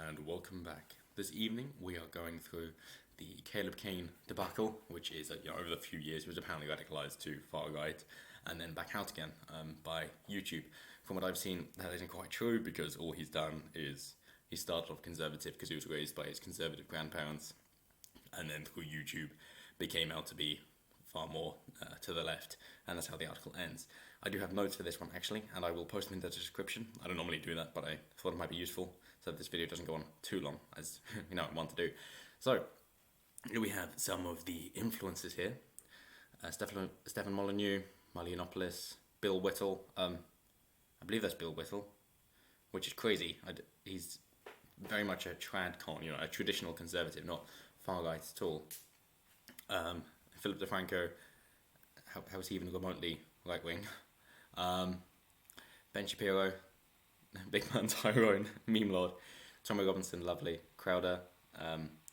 and welcome back. This evening we are going through the Cain debacle, which is over the few years he was apparently radicalized to far right and then back out again by YouTube. From what I've seen, that isn't quite true because all he's done is he started off conservative because he was raised by his conservative grandparents, and then through YouTube became out to be far more to the left, and that's how the article ends. I do have notes for this one actually, and I will post them in the description. I don't normally do that, but I thought it might be useful so that this video doesn't go on too long, as I want to do. So here we have some of the influences here. Stefan Molyneux, Molyneux, Bill Whittle. I believe that's Bill Whittle, which is crazy. He's very much a TradCon, a traditional conservative, not far right at all. Philip DeFranco, how is he even remotely right wing? Ben Shapiro, Big Man Tyrone, Meme Lord, Tommy Robinson, lovely, Crowder,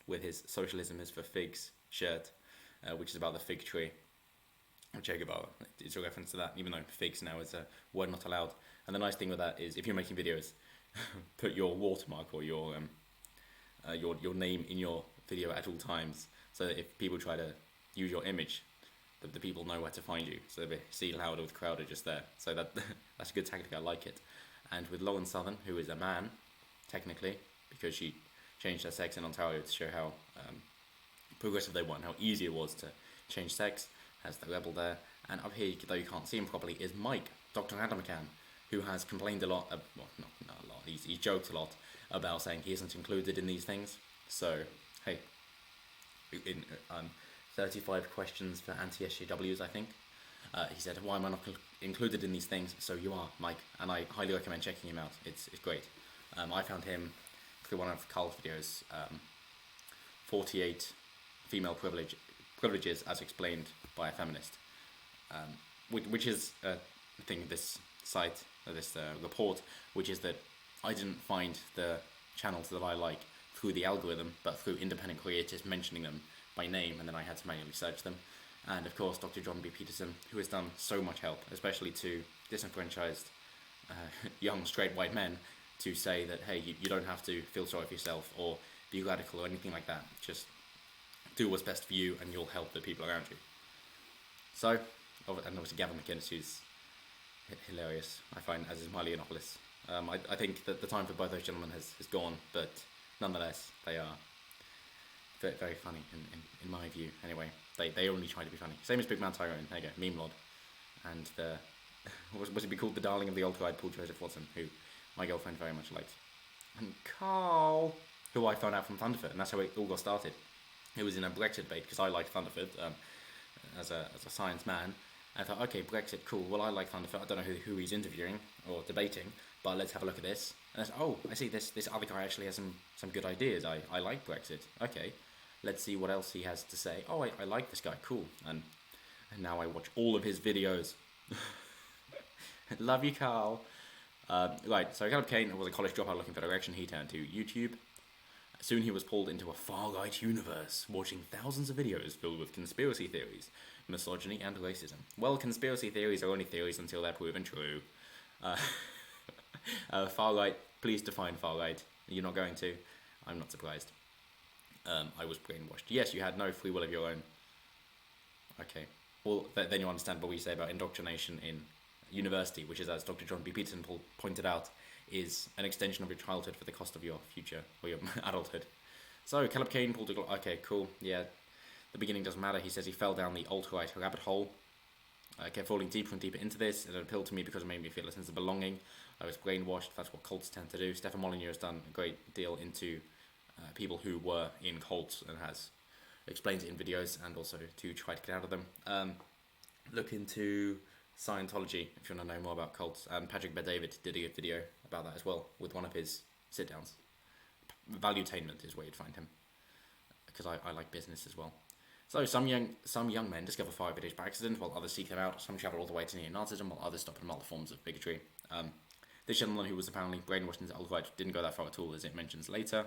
with his Socialism is for Figs shirt, which is about the fig tree. Che Guevara, it's a reference to that, even though figs now is a word not allowed. And the nice thing with that is if you're making videos, put your watermark or your name in your video at all times, so that if people try to use your image, the people know where to find you. So they see Louder with Crowder just there. So that's a good tactic, I like it. And with Lauren Southern, who is a man, technically, because she changed her sex in Ontario to show how progressive they were and how easy it was to change sex, has the rebel there. And up here, though you can't see him properly, is Mike, Dr. Adam McCann, who has complained a lot, well, not a lot, he's joked a lot about saying he isn't included in these things. So, hey, in 35 questions for anti-SJWs, I think, he said, why am I not included in these things? So you are, Mike, and I highly recommend checking him out. It's great. I found him through one of Carl's videos, 48 female privileges as explained by a feminist, which is a thing of this site, this report, which is that I didn't find the channels that I like through the algorithm, but through independent creators mentioning them by name, and then I had to manually search them. And of course Dr. John B. Peterson, who has done so much help, especially to disenfranchised young straight white men, to say that, hey, you don't have to feel sorry for yourself or be radical or anything like that. Just do what's best for you and you'll help the people around you. So, and obviously Gavin McInnes, who's hilarious, I find, as is Molyneux. I think that the time for both those gentlemen has gone, but nonetheless, they are very, very funny in my view. Anyway, they only try to be funny. Same as Big Man Tyrone, there you go, Meme Lord. And the, was it be called the darling of the alt-right, Paul Joseph Watson, who my girlfriend very much liked. And Carl, who I found out from Thunderf00t, and that's how it all got started. It was in a Brexit debate, because I like Thunderf00t as a science man. And I thought, okay, Brexit, cool. Well, I like Thunderf00t. I don't know who he's interviewing or debating, but let's have a look at this. And I said, oh, I see this other guy actually has some good ideas. I like Brexit. Okay, let's see what else he has to say. Oh, I like this guy. Cool. And now I watch all of his videos. Love you, Carl. Right, so Caleb Cain was a college dropout looking for direction. He turned to YouTube. Soon he was pulled into a far-right universe, watching thousands of videos filled with conspiracy theories, misogyny, and racism. Well, conspiracy theories are only theories until they're proven true. Far-right, please define far-right. You're not going to? I'm not surprised. I was brainwashed. Yes, you had no free will of your own. Okay. Well, then you understand what we say about indoctrination in university, which is, as Dr. John B. Peterson pointed out, is an extension of your childhood for the cost of your future, or your adulthood. So, Caleb Cain pulled a... Okay, cool, yeah. The beginning doesn't matter. He says he fell down the alt-right rabbit hole. I kept falling deeper and deeper into this. It appealed to me because it made me feel a sense of belonging. I was brainwashed. That's what cults tend to do. Stefan Molyneux has done a great deal into people who were in cults and has explained it in videos and also to try to get out of them. Look into Scientology if you want to know more about cults. And Patrick Bet-David did a good video about that as well with one of his sit-downs. Valuetainment is where you'd find him, because I like business as well. So some young men discover fire videos by accident, while others seek them out. Some travel all the way to neo-Nazism, while others stop at multiple forms of bigotry. This gentleman, who was apparently brainwashed into alt-right, didn't go that far at all, as it mentions later.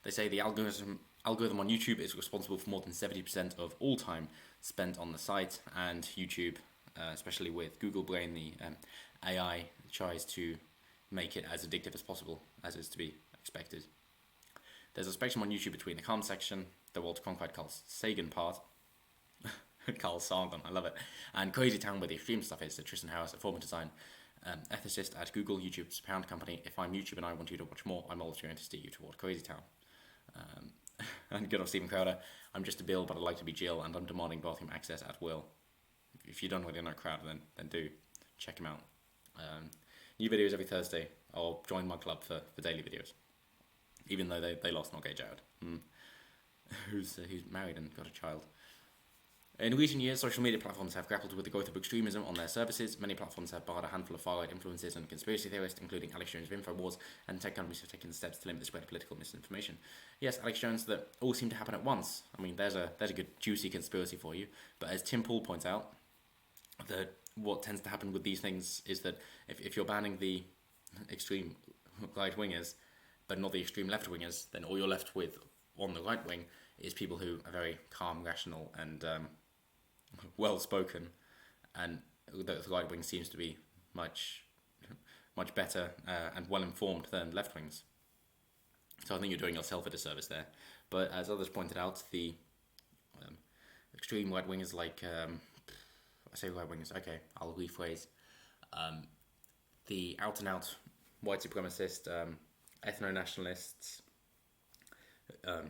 They say the algorithm on YouTube is responsible for more than 70% of all time spent on the site, and YouTube, especially with Google Brain, the AI tries to make it as addictive as possible, as is to be expected. There's a spectrum on YouTube between the calm section, the Walter Cronkite Carl Sagan part, Carl Sagan, I love it, and Crazy Town, where the extreme stuff is. So Tristan Harris, a former design ethicist at Google, YouTube's parent company. If I'm YouTube and I want you to watch more, I'm always going to steer you toward Crazy Town. And good old Stephen Crowder, I'm just a Bill, but I'd like to be Jill, and I'm demanding bathroom access at will. If you don't already know Crowder, then do check him out. New videos every Thursday. I'll join my club for daily videos, even though they lost Not Gay Jared, who's married and got a child. In recent years, social media platforms have grappled with the growth of extremism on their services. Many platforms have barred a handful of far-right influences and conspiracy theorists, including Alex Jones of InfoWars, and tech companies have taken steps to limit the spread of political misinformation. Yes, Alex Jones, that all seem to happen at once. I mean, there's a good juicy conspiracy for you. But as Tim Pool points out, that what tends to happen with these things is that if you're banning the extreme right-wingers, but not the extreme left-wingers, then all you're left with on the right wing is people who are very calm, rational, and well-spoken, and the right wing seems to be much better and well-informed than left wings. So I think you're doing yourself a disservice there. But as others pointed out, the extreme right wingers, like I say right wingers, okay, I'll rephrase. The out-and-out white supremacist ethno-nationalists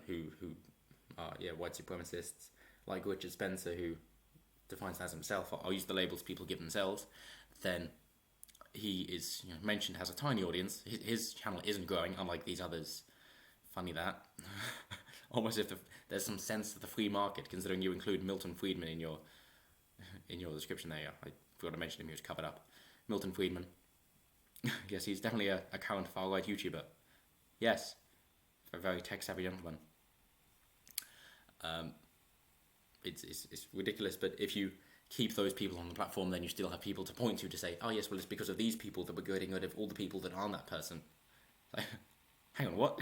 who are white supremacists, like Richard Spencer, who defines that as himself. I'll use the labels people give themselves. Then he is mentioned has a tiny audience. His channel isn't growing, unlike these others. Funny that. Almost if there's some sense of the free market, considering you include Milton Friedman in your description there. I forgot to mention him, he was covered up. Milton Friedman. Yes, he's definitely a current far-right YouTuber. Yes, a very tech-savvy gentleman. It's ridiculous, but if you keep those people on the platform, then you still have people to point to say, oh yes, well, it's because of these people that we're getting rid of all the people that aren't that person. Like, hang on, what?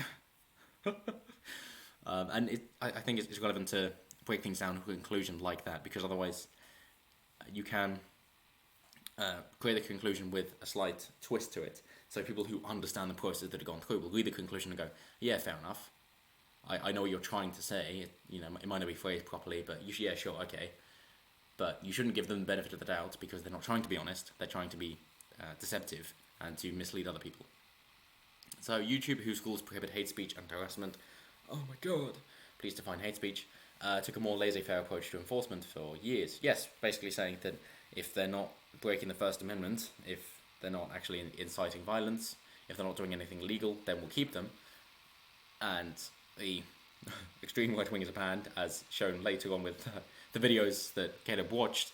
And I think it's relevant to break things down to a conclusion like that, because otherwise you can create a conclusion with a slight twist to it. So people who understand the process that have gone through will read the conclusion and go, yeah, fair enough. I know what you're trying to say. It might not be phrased properly, but yeah, sure, okay. But you shouldn't give them the benefit of the doubt, because they're not trying to be honest. They're trying to be deceptive and to mislead other people. So YouTube, whose schools prohibit hate speech and harassment, oh my god, please define hate speech, took a more laissez-faire approach to enforcement for years. Yes, basically saying that if they're not breaking the First Amendment, if they're not actually inciting violence, if they're not doing anything illegal, then we'll keep them. And the extreme right wingers are banned, as shown later on with the videos that Caleb watched,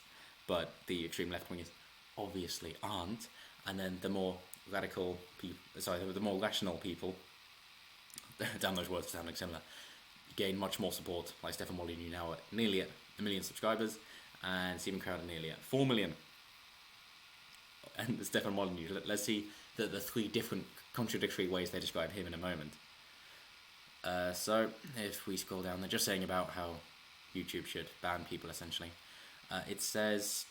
but the extreme left wingers obviously aren't. And then the more radical people, the more rational people, damn those words sounding similar, gain much more support, like Stefan Molyneux now at nearly at 1 million subscribers, and Stephen Crowder nearly at 4 million. And Stefan Molyneux, let's see the three different contradictory ways they describe him in a moment. So if we scroll down, they're just saying about how YouTube should ban people, essentially. It says,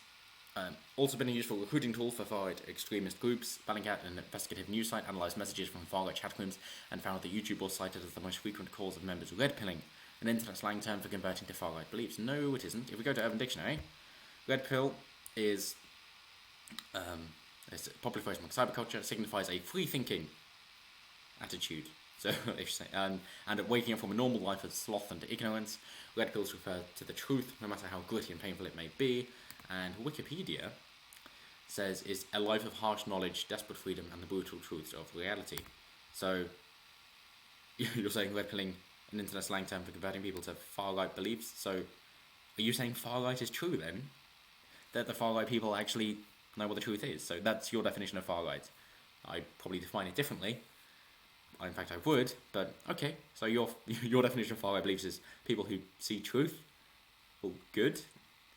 also been a useful recruiting tool for far-right extremist groups. Bellingcat, an investigative news site, analysed messages from far-right chat rooms and found that YouTube was cited as the most frequent cause of members red-pilling, an internet slang term for converting to far-right beliefs. No, it isn't. If we go to Urban Dictionary, red pill is it's a popular phrase among cyberculture. It signifies a free-thinking attitude. So, and waking up from a normal life of sloth and ignorance. Red pills refer to the truth, no matter how gritty and painful it may be. And Wikipedia says is a life of harsh knowledge, desperate freedom, and the brutal truths of reality. So, you're saying red pilling, an internet slang term for converting people to far-right beliefs. So, are you saying far-right is true then? That the far-right people actually know what the truth is? So that's your definition of far-right. I probably define it differently. In fact, I would, but okay. So your definition of far-right beliefs is people who see truth. Well, good.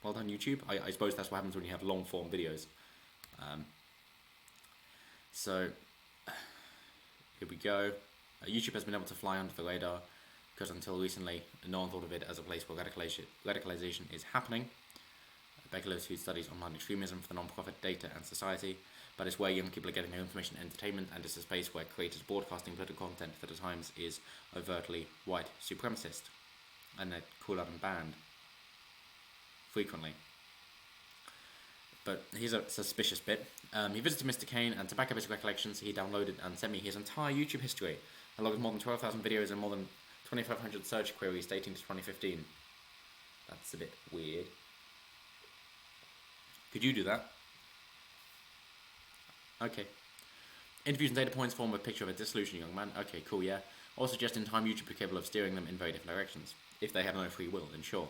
Well done, YouTube. I suppose that's what happens when you have long-form videos. So here we go. YouTube has been able to fly under the radar because until recently, no one thought of it as a place where radicalization is happening. Radicalises, who studies online extremism for the non-profit Data and Society, but it's where young people are getting their information and entertainment, and it's a space where creators broadcasting political content that at times is overtly white supremacist, and they're called out and banned frequently. But here's a suspicious bit. He visited Mr. Cain, and to back up his recollections, he downloaded and sent me his entire YouTube history, along with more than 12,000 videos and more than 2,500 search queries dating to 2015. That's a bit weird. Could you do that? Okay. Interviews and data points form a picture of a disillusioned young man. Okay, cool, yeah. Also just in time YouTube is capable of steering them in very different directions. If they have no free will, then sure.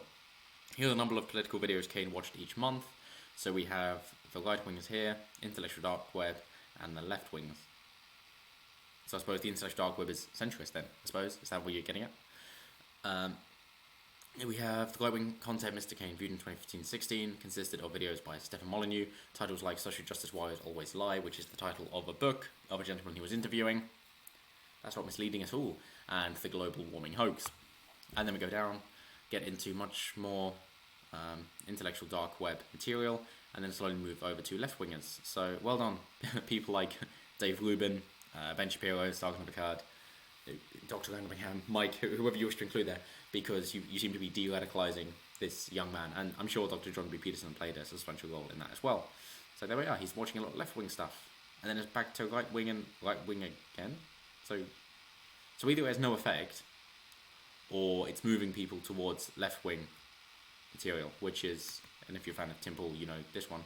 Here are the number of political videos Cain watched each month. So we have the right wingers here, intellectual dark web, and the left wingers. So I suppose the intellectual dark web is censorious then, I suppose. Is that what you're getting at? We have the right-wing content Mr. Cain viewed in 2015-16 consisted of videos by Stephen Molyneux, titles like Social Justice Warriors Always Lie, which is the title of a book of a gentleman he was interviewing. That's not misleading at all. And the global warming hoax. And then we go down, get into much more intellectual dark web material, and then slowly move over to left-wingers. So well done, people like Dave Rubin, Ben Shapiro, Sargon Picard, Dr. Randingham, Mike, whoever you wish to include there, because you seem to be de-radicalising this young man, and I'm sure Dr. John B. Peterson played a substantial role in that as well. So there we are, he's watching a lot of left-wing stuff, and then it's back to right-wing and right-wing again. So either it has no effect, or it's moving people towards left-wing material, which is, and if you're a fan of Tim Pool, you know this one,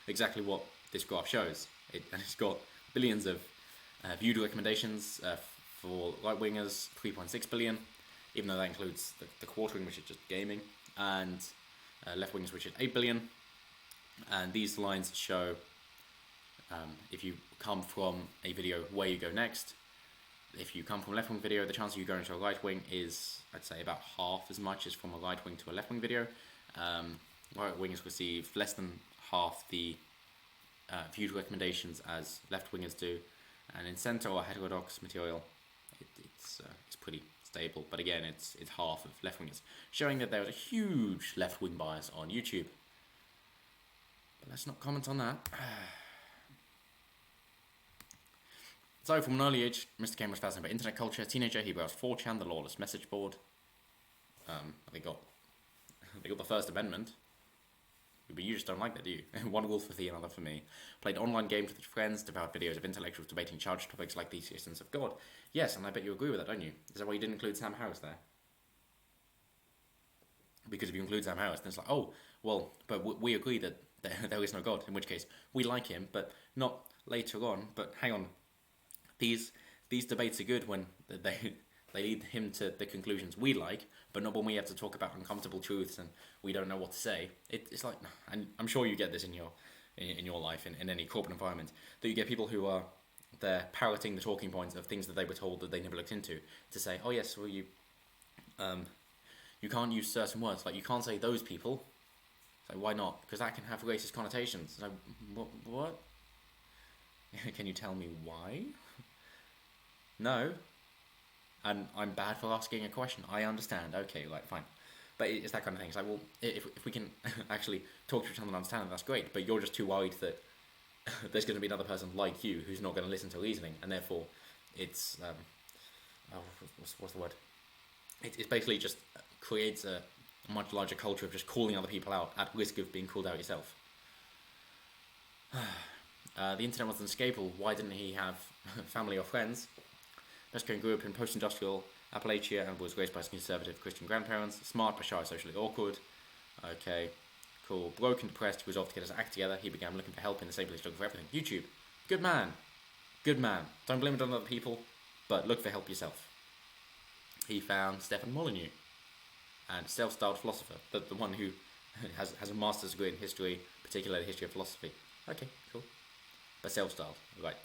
exactly what this graph shows. It's got billions of viewed recommendations for right-wingers, 3.6 billion, even though that includes the quartering, which is just gaming, and left-wingers, which is 8 billion. And these lines show if you come from a video, where you go next. If you come from a left-wing video, the chance of you going to a right-wing is, I'd say, about half as much as from a right-wing to a left-wing video. Right-wingers receive less than half the viewed recommendations as left-wingers do. And in centre or heterodox material, it's pretty stable. But again, it's half of left-wingers, showing that there is a huge left-wing bias on YouTube. But let's not comment on that. So, from an early age, Mr. Cain was fascinated by internet culture. As a teenager, he browsed 4chan, the lawless message board. They got the First Amendment. But you just don't like that, do you? One rule for thee, another for me. Played online games with his friends, devoured videos of intellectuals debating charged topics like the existence of God. Yes, and I bet you agree with that, don't you? Is that why you didn't include Sam Harris there? Because if you include Sam Harris, then it's like, oh, well, but we agree that there is no God, in which case we like him, but not later on. But hang on, these debates are good when they lead him to the conclusions we like, but not when we have to talk about uncomfortable truths and we don't know what to say. It's like, and I'm sure you get this in your life, in any corporate environment, that you get people who are there parroting the talking points of things that they were told that they never looked into, to say, oh yes, well you can't use certain words, like you can't say those people. So why not? Because that can have racist connotations. So what? Can you tell me why? No. And I'm bad for asking a question. I understand. Okay, like, fine. But it's that kind of thing. It's like, well, if we can actually talk to each other and understand it, that's great. But you're just too worried that there's going to be another person like you who's not going to listen to reasoning. And therefore, it's... what's the word? It basically just creates a much larger culture of just calling other people out at risk of being called out yourself. The internet was unescapable. Why didn't he have family or friends? Cain grew up in post-industrial Appalachia and was raised by his conservative Christian grandparents. Smart but shy, socially awkward. Okay, cool. Broke and depressed, he resolved to get his act together. He began looking for help in the same place looking for everything. YouTube. Good man. Good man. Don't blame it on other people, but look for help yourself. He found Stephen Molyneux, and self-styled philosopher, the one who has a master's degree in history, particularly history of philosophy. Okay, cool. But self-styled, right.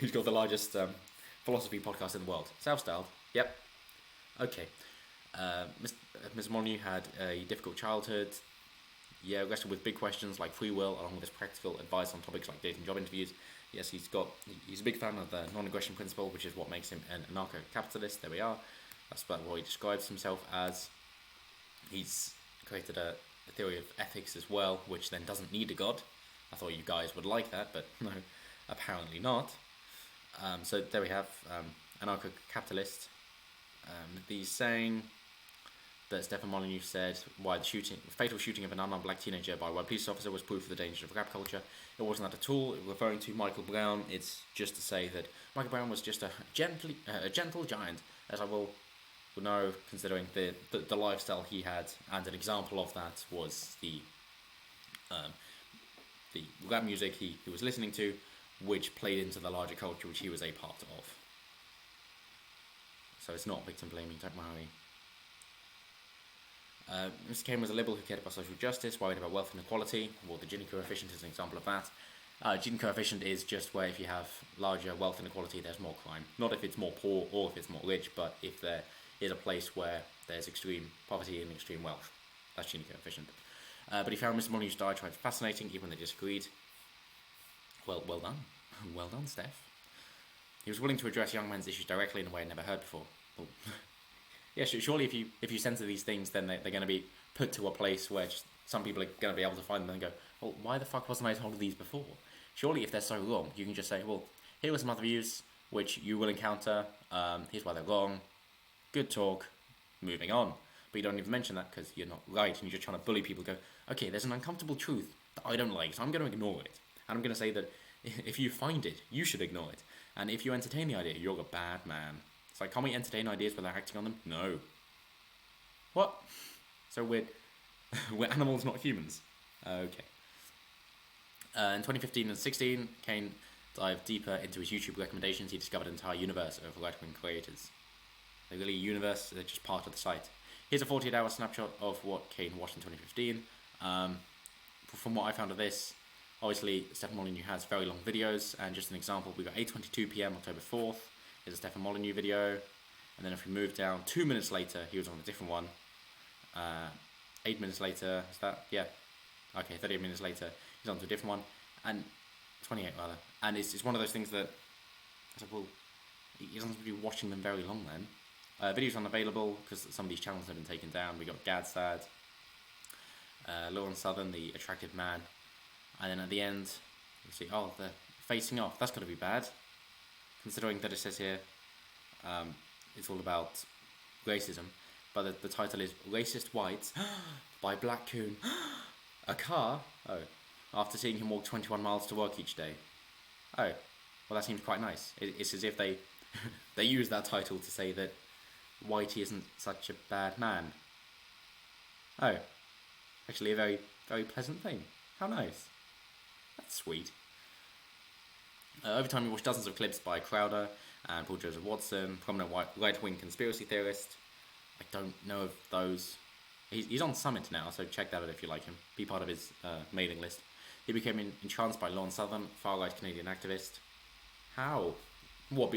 Who's got the largest... philosophy podcast in the world. Self-styled. Yep. Okay. Ms. Molyneux had a difficult childhood. Yeah, wrestled with big questions like free will, along with his practical advice on topics like dating, job interviews. Yes, he's a big fan of the non-aggression principle, which is what makes him an anarcho-capitalist. There we are. That's about what he describes himself as. He's created a a theory of ethics as well, which then doesn't need a god. I thought you guys would like that, but no, apparently not. So there we have anarcho-capitalist. He's saying that Stefan Molyneux said why the fatal shooting of an unarmed black teenager by a white police officer was proof of the dangers of rap culture. It wasn't that at all. Referring to Michael Brown, it's just to say that Michael Brown was just a gentle giant, as I will know, considering the lifestyle he had, and an example of that was the rap music he was listening to, which played into the larger culture which he was a part of. So it's not victim blaming, don't worry. Mr. Cain was a liberal who cared about social justice, worried about wealth inequality. Well, the Gini coefficient is an example of that. Gini coefficient is just where if you have larger wealth inequality, there's more crime. Not if it's more poor or if it's more rich, but if there is a place where there's extreme poverty and extreme wealth. That's Gini coefficient. But he found Mr. Molyneux's diatribe fascinating, even when they disagreed. Well done. Well done, Steph. He was willing to address young men's issues directly in a way I'd never heard before. Well, yeah, surely if you censor these things, then they're going to be put to a place where some people are going to be able to find them and go, well, why the fuck wasn't I told of these before? Surely if they're so wrong, you can just say, well, here are some other views which you will encounter, here's why they're wrong, good talk, moving on. But you don't even mention that because you're not right, and you're just trying to bully people, go, okay, there's an uncomfortable truth that I don't like, so I'm going to ignore it. And I'm going to say that if you find it, you should ignore it. And if you entertain the idea, you're a bad man. It's like, can't we entertain ideas without acting on them? No. What? So we're animals, not humans. Okay. In 2015 and 16, Cain dived deeper into his YouTube recommendations. He discovered an entire universe of right-wing creators. They're really a universe, they're just part of the site. Here's a 48-hour snapshot of what Cain watched in 2015. From what I found of this, obviously Stefan Molyneux has very long videos, and just an example, we got 8:22 PM October 4th. Here's a Stefan Molyneux video, and then if we move down 2 minutes later, he was on a different one. 8 minutes later, is that? Yeah. Okay, 38 minutes later, he's on to a different one, and 28 rather. And it's one of those things that, I said, well, he doesn't be watching them very long then. Videos unavailable because some of these channels have been taken down. We got Gadsad, Lawrence Southern, the attractive man, and then at the end, you see, oh, they're facing off. That's got to be bad, considering that it says here it's all about racism, but the title is Racist Whites by Black Coon. A car? Oh, after seeing him walk 21 miles to work each day. Oh, well, that seems quite nice. It's as if they they use that title to say that Whitey isn't such a bad man. Oh, actually a very, very pleasant thing. How nice. That's sweet. Over time we watched dozens of clips by Crowder and Paul Joseph Watson, prominent right-wing conspiracy theorist. I don't know of those. He's on Summit now, so check that out if you like him. Be part of his mailing list. He became entranced by Lawrence Southern, far-right Canadian activist. How? What,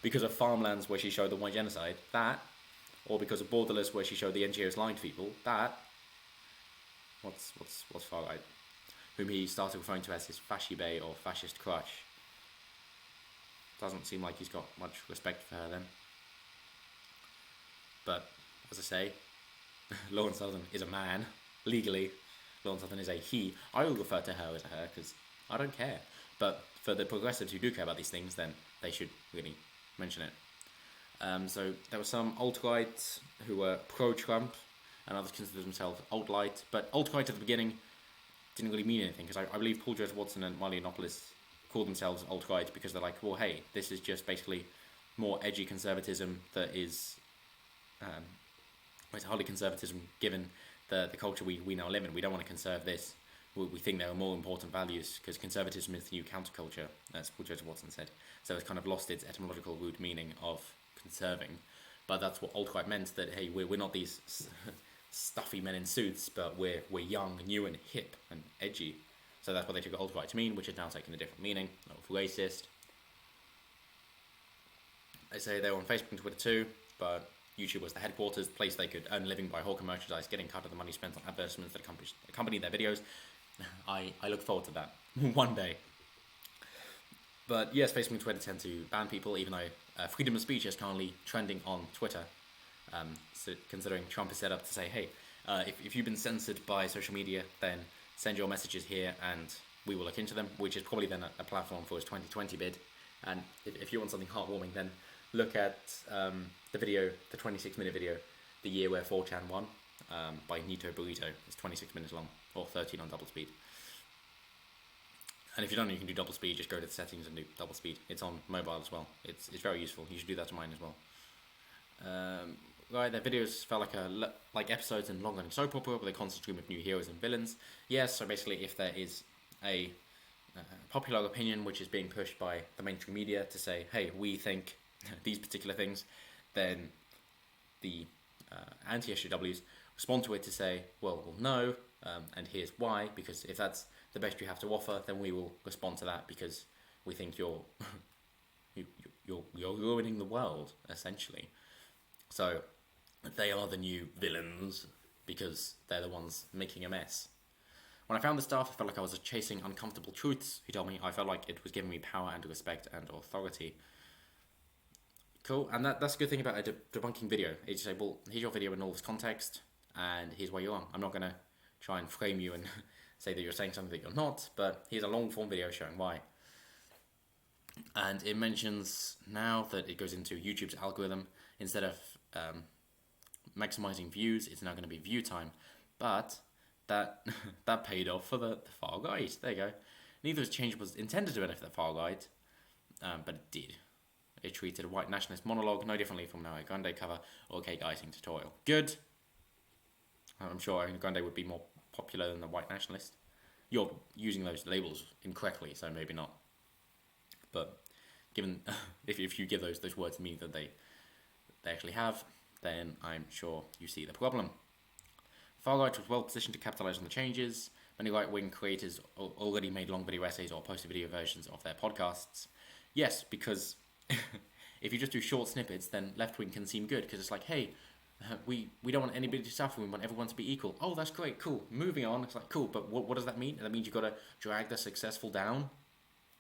because of Farmlands where she showed the white genocide? That? Or because of Borderless where she showed the NGOs lying to people? That? What's far-right? Whom he started referring to as his fascibae or fascist crush. Doesn't seem like he's got much respect for her then. But, as I say, Lawrence Southern is a man, legally. Lawrence Southern is a he. I will refer to her as a her because I don't care. But for the progressives who do care about these things, then they should really mention it. So there were some alt-right who were pro-Trump, and others considered themselves alt-right. But alt-right at the beginning didn't really mean anything, because I believe Paul Joseph Watson and Marley Yiannopoulos call themselves alt-right because they're like, well, hey, this is just basically more edgy conservatism that is... it's hardly conservatism given the culture we now live in. We don't want to conserve this. We think there are more important values because conservatism is the new counterculture, as Paul Joseph Watson said. So it's kind of lost its etymological root meaning of conserving. But that's what alt-right meant, that, hey, we're not these stuffy men in suits, but we're young, new and hip and edgy. So that's what they took alt-right to mean, which is now taking a different meaning, of racist. They say they were on Facebook and Twitter too, but YouTube was the headquarters, the place they could earn a living by hawking merchandise, getting cut of the money spent on advertisements that accompany their videos. I look forward to that one day. But yes, Facebook and Twitter tend to ban people, even though freedom of speech is currently trending on Twitter. So considering Trump is set up to say, hey, If you've been censored by social media, then send your messages here and we will look into them, which is probably then a platform for his 2020 bid. And if you want something heartwarming, then look at the video, the 26-minute video, The Year Where 4chan Won, by Nito Burrito. It's 26 minutes long, or 13 on double speed. And if you don't know you can do double speed, just go to the settings and do double speed. It's on mobile as well. It's very useful. You should do that to mine as well. Right, their videos felt like episodes in long-running soap opera with a constant stream of new heroes and villains. Yes, so basically if there is a popular opinion which is being pushed by the mainstream media to say, hey, we think these particular things, then the anti-SJWs respond to it to say, well no, and here's why, because if that's the best you have to offer, then we will respond to that because we think you're ruining the world, essentially. So they are the new villains because they're the ones making a mess. When I found the stuff, I felt like I was chasing uncomfortable truths. He told me I felt like it was giving me power and respect and authority. Cool, and that's a good thing about a debunking video. It's say, well, here's your video in all this context, and here's where you're wrong. I'm not going to try and frame you and say that you're saying something that you're not, but here's a long-form video showing why. And it mentions now that it goes into YouTube's algorithm. Instead of maximizing views, it's now going to be view time. But that paid off for the far right. There you go. Neither of this change was intended to benefit the far right, but it did. It treated a white nationalist monologue no differently from an Ariana Grande cover or a cake icing tutorial. Good. I'm sure Ariana Grande would be more popular than the white nationalist. You're using those labels incorrectly, so maybe not. But given if you give those words the meaning that they actually have, then I'm sure you see the problem. Far right was well positioned to capitalize on the changes. Many right-wing creators already made long video essays or posted video versions of their podcasts. Yes, because if you just do short snippets, then left-wing can seem good, because it's like, hey, we don't want anybody to suffer, we want everyone to be equal. Oh, that's great, cool. Moving on. It's like, cool, but what does that mean? That means you've got to drag the successful down?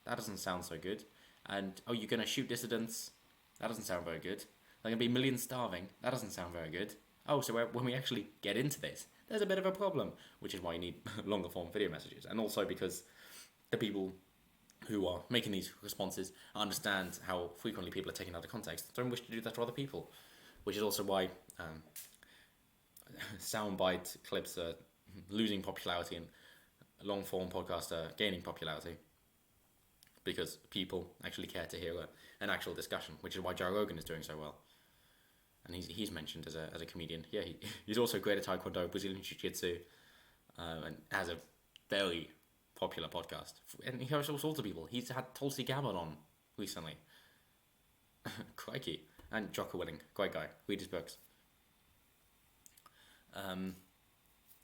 That doesn't sound so good. And, oh, you're going to shoot dissidents? That doesn't sound very good. There are going to be millions starving? That doesn't sound very good. Oh, so when we actually get into this, there's a bit of a problem, which is why you need longer form video messages. And also because the people who are making these responses understand how frequently people are taken out of context, don't wish to do that to other people, which is also why soundbite clips are losing popularity and long form podcasts are gaining popularity, because people actually care to hear an actual discussion, which is why Joe Rogan is doing so well. And he's mentioned as a comedian. Yeah, he's also great at Taekwondo, Brazilian Jiu-Jitsu, and has a very popular podcast. And he hosts all sorts of people. He's had Tulsi Gabbard on recently. Crikey. And Jocko Willing, great guy. Read his books.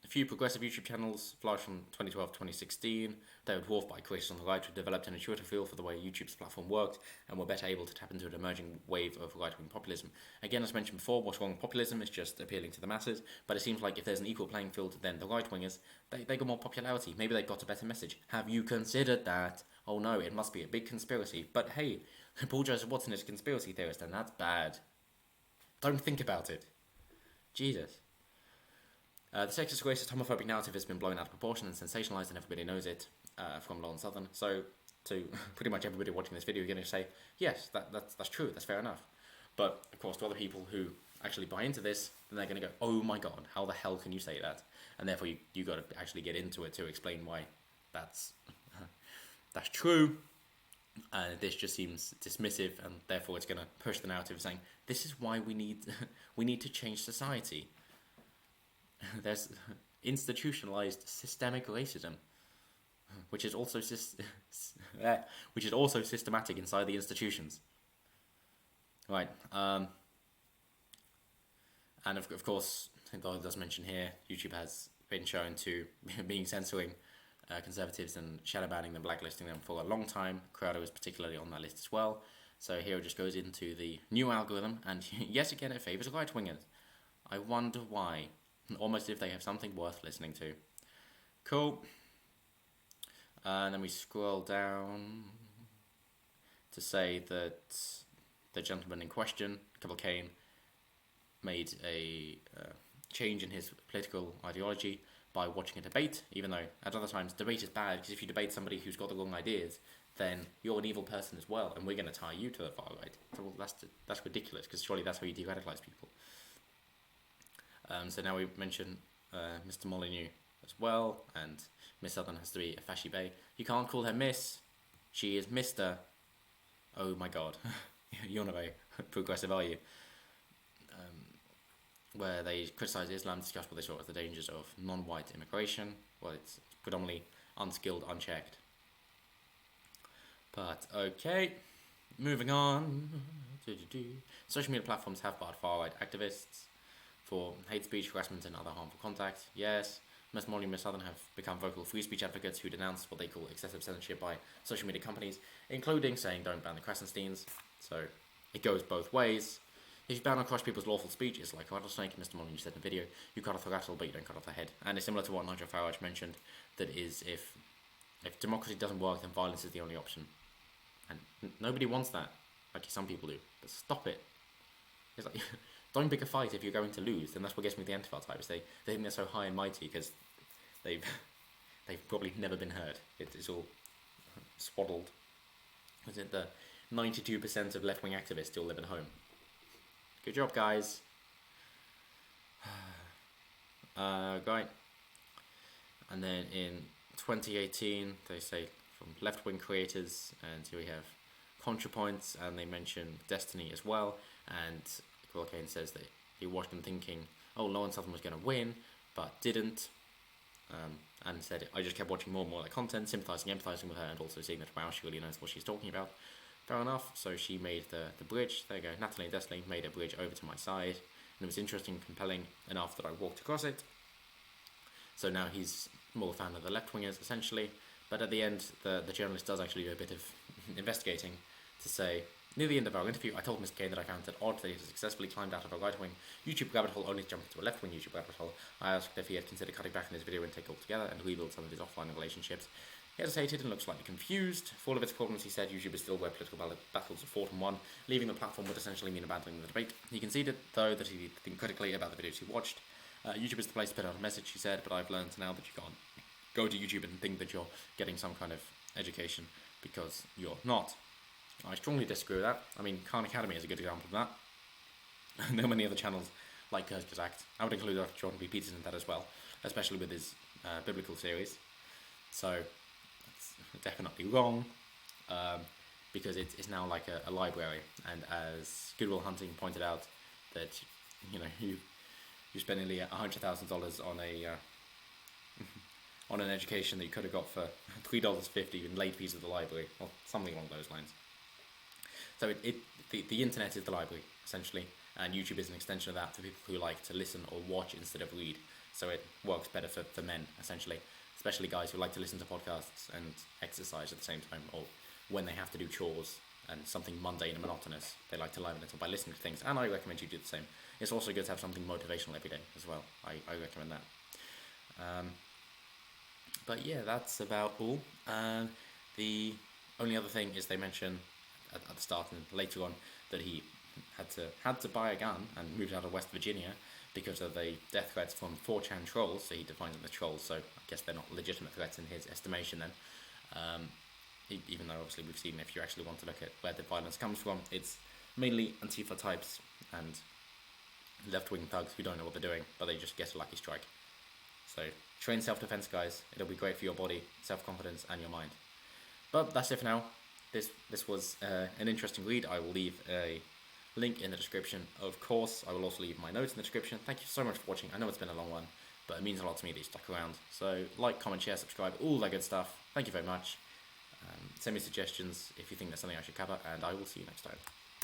A few progressive YouTube channels flourished from 2012 to 2016. They were dwarfed by creators on the right who developed an intuitive feel for the way YouTube's platform worked and were better able to tap into an emerging wave of right-wing populism. Again, as mentioned before, what's wrong with populism is just appealing to the masses, but it seems like if there's an equal playing field, then the right-wingers, they got more popularity. Maybe they've got a better message. Have you considered that? Oh no, it must be a big conspiracy. But hey, Paul Joseph Watson is a conspiracy theorist, and that's bad. Don't think about it. Jesus. The sexist, racist, homophobic narrative has been blown out of proportion and sensationalized, and everybody knows it, from Lauren Southern. So, to pretty much everybody watching this video, you're going to say, yes, that's true, that's fair enough. But, of course, to other people who actually buy into this, then they're going to go, oh my god, how the hell can you say that? And therefore, you got to actually get into it to explain why that's true. And this just seems dismissive, and therefore it's going to push the narrative saying, this is why we need to change society. There's institutionalized systemic racism, which is also systematic inside the institutions. Right. And of course, I think it does mention here, YouTube has been shown to being censoring conservatives and shadow banning them, blacklisting them for a long time. Crowder is particularly on that list as well. So here it just goes into the new algorithm, and yet again it favours right-wingers. I wonder why. Almost if they have something worth listening to. Cool. And then we scroll down to say that the gentleman in question, Cain, made a change in his political ideology by watching a debate, even though at other times debate is bad, because if you debate somebody who's got the wrong ideas, then you're an evil person as well, and we're going to tie you to the far right. So that's ridiculous, because surely that's how you de-radicalise people. So now we mention Mr. Molyneux as well, and Miss Southern has to be a fashy bae. You can't call her Miss. She is Mr. Oh my god. You're not very progressive, are you? Where they criticise Islam, discuss what they saw as the dangers of non-white immigration. Well, it's predominantly unskilled, unchecked. But okay, moving on. Social media platforms have barred far-right activists for hate speech, harassment, and other harmful contact. Yes, Ms. Molly and Ms. Southern have become vocal free speech advocates who denounce what they call excessive censorship by social media companies, including saying don't ban the Krasensteins. So it goes both ways. If you ban or crush people's lawful speech, it's like a rattlesnake. Mr. Molyneux said in the video, you cut off the rattle, but you don't cut off the head. And it's similar to what Nigel Farage mentioned, that is, if democracy doesn't work, then violence is the only option. And nobody wants that, like some people do. But stop it. It's like, don't pick a fight if you're going to lose. And that's what gets me the Antifa types. They think they're so high and mighty because they've probably never been heard. It's all swaddled. Is it the 92% of left-wing activists still live at home? Good job, guys. Right. And then in 2018, they say from left-wing creators, and here we have ContraPoints, and they mention Destiny as well. And Cain says that he watched them thinking, oh, Lauren Southern was going to win, but didn't. And said, I just kept watching more and more of the content, sympathising, empathising with her, and also seeing that, wow, she really knows what she's talking about. Fair enough, so she made the bridge. There you go, Natalie and Destiny made a bridge over to my side, and it was interesting, compelling enough that I walked across it. So now he's more a fan of the left-wingers, essentially. But at the end, the journalist does actually do a bit of investigating to say, near the end of our interview, I told Mr. Cain that I found it odd that he had successfully climbed out of a right-wing YouTube rabbit hole only to jump into a left-wing YouTube rabbit hole. I asked if he had considered cutting back on his video intake altogether and rebuild some of his offline relationships. He hesitated and looked slightly confused. For all of its problems, he said YouTube is still where political battles are fought and won. Leaving the platform would essentially mean abandoning the debate. He conceded, though, that he'd think critically about the videos he watched. YouTube is the place to put out a message, he said, but I've learned now that you can't go to YouTube and think that you're getting some kind of education, because you're not. I strongly disagree with that. I mean, Khan Academy is a good example of that. There are many other channels like Kurzgesagt. I would include Jordan B. Peterson in that as well, especially with his biblical series. So that's definitely wrong, because it's now like a library. And as Goodwill Hunting pointed out, that you spend nearly $100,000 on on an education that you could have got for $3.50 in late fees at the library, or something along those lines. So the internet is the library, essentially, and YouTube is an extension of that for people who like to listen or watch instead of read. So it works better for men, essentially, especially guys who like to listen to podcasts and exercise at the same time, or when they have to do chores and something mundane and monotonous, they like to liven it up by listening to things, and I recommend you do the same. It's also good to have something motivational every day as well. I recommend that. But yeah, that's about all. The only other thing is they mention at the start and later on that he had to buy a gun and moved out of West Virginia because of the death threats from 4chan trolls. So he defines them as trolls, so I guess they're not legitimate threats in his estimation then. Even though obviously we've seen, if you actually want to look at where the violence comes from, it's mainly Antifa types and left-wing thugs who don't know what they're doing, but they just get a lucky strike. So train self-defense, guys. It'll be great for your body, self-confidence, and your mind. But that's it for now. This was an interesting read. I will leave a link in the description. Of course, I will also leave my notes in the description. Thank you so much for watching. I know it's been a long one, but it means a lot to me that you stuck around. So like, comment, share, subscribe, all that good stuff. Thank you very much. Send me suggestions if you think there's something I should cover, and I will see you next time.